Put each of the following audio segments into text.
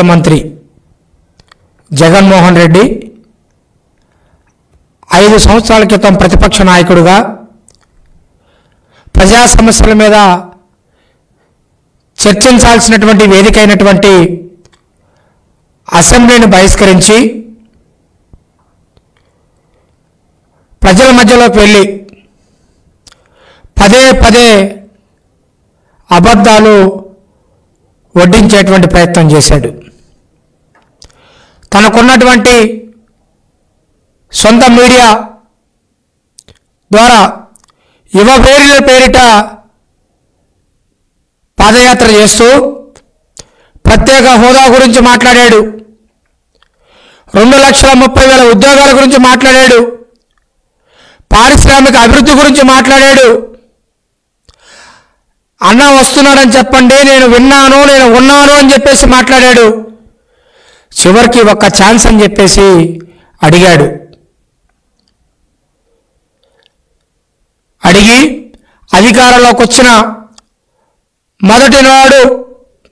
ముఖ్యమంత్రి జగన్మోహన్ రెడ్డి 5 సంవత్సరాల క్రితం ప్రతిపక్ష నాయకుడిగా ప్రజా సమస్యల మీద చర్చించాల్సినటువంటి వేదిక అయినటువంటి అసెంబ్లీని బహిష్కరించి ప్రజల మధ్యలోకి వెళ్ళి పదే పదే అబద్ధాలు వడ్డించేటువంటి ప్రయత్నం చేశాడు. తనకున్నటువంటి సొంత మీడియా ద్వారా యువ పేరుల పేరిట పాదయాత్ర చేస్తూ ప్రత్యేక హోదా గురించి మాట్లాడాడు. 2,30,000 ఉద్యోగాల గురించి మాట్లాడాడు. పారిశ్రామిక అభివృద్ధి గురించి మాట్లాడాడు. అన్న వస్తున్నాడని చెప్పండి, నేను విన్నాను, నేను ఉన్నాను అని చెప్పేసి మాట్లాడాడు. చివరికి ఒక్క ఛాన్స్ అని చెప్పేసి అడిగాడు. అడిగి అధికారంలోకి వచ్చిన మొదటి నాడు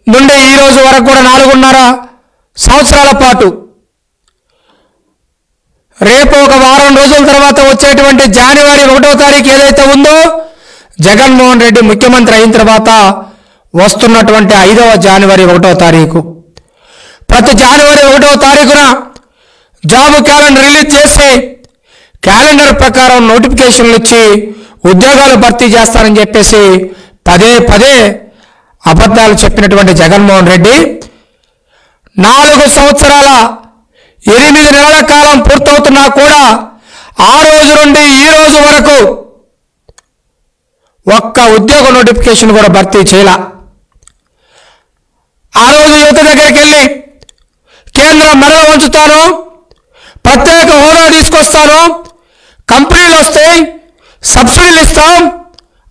నుండి ఈ రోజు వరకు కూడా 4.5 సంవత్సరాల పాటు రేపు ఒక వారం రోజుల తర్వాత వచ్చేటువంటి జనవరి 1వ తారీఖు ఏదైతే ఉందో, జగన్మోహన్ రెడ్డి ముఖ్యమంత్రి అయిన తర్వాత వస్తున్నటువంటి 5వ జనవరి 1వ తారీఖు, ప్రతి జనవరి 1వ తారీఖున జాబ్ క్యాలెండర్ రిలీజ్ చేసి క్యాలెండర్ ప్రకారం నోటిఫికేషన్లు ఇచ్చి ఉద్యోగాలు భర్తీ చేస్తారని చెప్పేసి పదే పదే అబద్ధాలు చెప్పినటువంటి జగన్మోహన్ రెడ్డి 4 సంవత్సరాల 8 నెలల కాలం పూర్తవుతున్నా కూడా ఆ రోజు నుండి ఈ రోజు వరకు ఒక్క ఉద్యోగ నోటిఫికేషన్ కూడా భర్తీ చేయాల. ఆ రోజు యువత దగ్గరికి వెళ్ళి కేంద్రం మెడలు వంచుతాను, ప్రత్యేక హోదా తీసుకొస్తాను, కంపెనీలు వస్తాయి, సబ్సిడీలు ఇస్తాం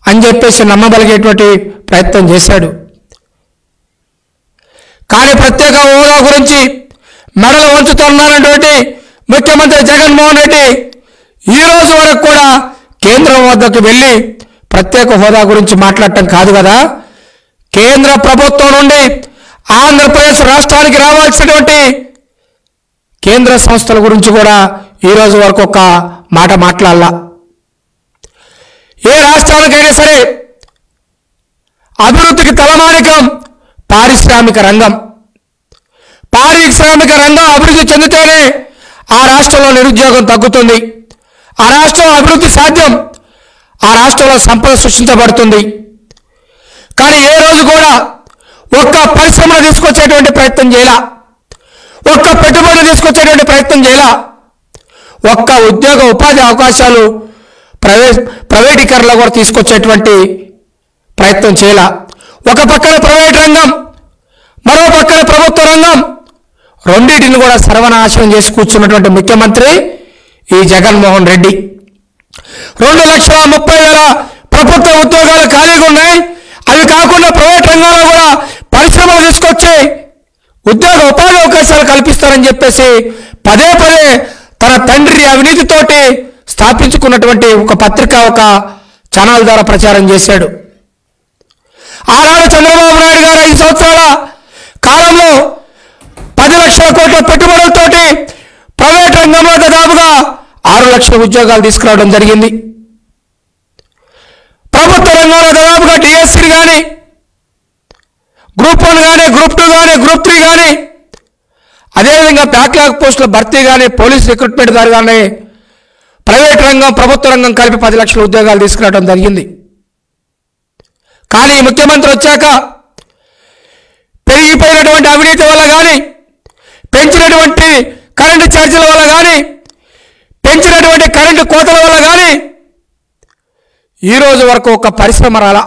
అని చెప్పేసి నమ్మబలిగేటువంటి ప్రయత్నం చేశాడు. కానీ ప్రత్యేక హోదా గురించి మెడలు వంచుతున్నారన్నటువంటి ముఖ్యమంత్రి జగన్మోహన్ రెడ్డి ఈ రోజు వరకు కూడా కేంద్రం వద్దకు వెళ్ళి ప్రత్యేక హోదా గురించి మాట్లాడటం కాదు కదా, కేంద్ర ప్రభుత్వం నుండి ఆంధ్రప్రదేశ్ రాష్ట్రానికి రావాల్సినటువంటి కేంద్ర సంస్థల గురించి కూడా ఈ రోజు వరకు ఒక మాట మాట్లాడాల. ఏ రాష్ట్రానికైనా సరే అభివృద్ధికి తలమానికం పారిశ్రామిక రంగం. పారిశ్రామిక రంగం అభివృద్ధి చెందితేనే ఆ రాష్ట్రంలో నిరుద్యోగం తగ్గుతుంది, ఆ రాష్ట్రంలో అభివృద్ధి సాధ్యం, ఆ రాష్ట్రంలో సంపద సృష్టించబడుతుంది. కానీ ఏ రోజు కూడా ఒక్క పరిశ్రమను తీసుకొచ్చేటువంటి ప్రయత్నం చేయాల, ఒక్క పెట్టుబడులు తీసుకొచ్చేటువంటి ప్రయత్నం చేయాల, ఒక్క ఉద్యోగ ఉపాధి అవకాశాలు ప్రైవేటీకరణలో కూడా తీసుకొచ్చేటువంటి ప్రయత్నం చేయాల. ఒక పక్కన ప్రైవేట్ రంగం, మరో పక్కన ప్రభుత్వ రంగం, రెండింటిని కూడా సర్వనాశనం చేసి కూర్చున్నటువంటి ముఖ్యమంత్రి ఈ జగన్మోహన్ రెడ్డి. 2,30,000 ప్రభుత్వ ఉద్యోగాలు ఖాళీగా ఉన్నాయి. అవి కాకుండా ప్రైవేట్ రంగంలో కూడా పరిశ్రమలు తీసుకొచ్చి ఉద్యోగ ఉపాధి అవకాశాలు కల్పిస్తారని చెప్పేసి పదే పదే తన తండ్రి అవినీతితోటి స్థాపించుకున్నటువంటి ఒక పత్రిక, ఒక ఛానల్ ద్వారా ప్రచారం చేశాడు. ఆనాడు చంద్రబాబు నాయుడు గారు 5 సంవత్సరాల కాలంలో 10 లక్షల కోట్ల పెట్టుబడులతోటి ప్రైవేట్ రంగంలో దాదాపుగా 6 లక్షల ఉద్యోగాలు తీసుకురావడం జరిగింది. ప్రభుత్వ రంగంలో దాదాపుగా డిఎస్సీ కానీ, గ్రూప్ 1 కానీ, గ్రూప్ 2 కానీ, గ్రూప్ 3 కానీ, అదేవిధంగా బ్యాక్లాగ్ పోస్టుల భర్తీ కానీ, పోలీస్ రిక్రూట్మెంట్ ద్వారా కానీ ప్రైవేట్ రంగం ప్రభుత్వ రంగం కలిపి 10 లక్షల ఉద్యోగాలు తీసుకురావడం జరిగింది. కానీ ముఖ్యమంత్రి వచ్చాక పెరిగిపోయినటువంటి అవినీతి వల్ల కానీ, పెంచినటువంటి కరెంటు ఛార్జీల వల్ల కానీ, పెంచినటువంటి కరెంటు కోతల వల్ల కానీ ఈ రోజు వరకు ఒక పరిశ్రమ రాలా.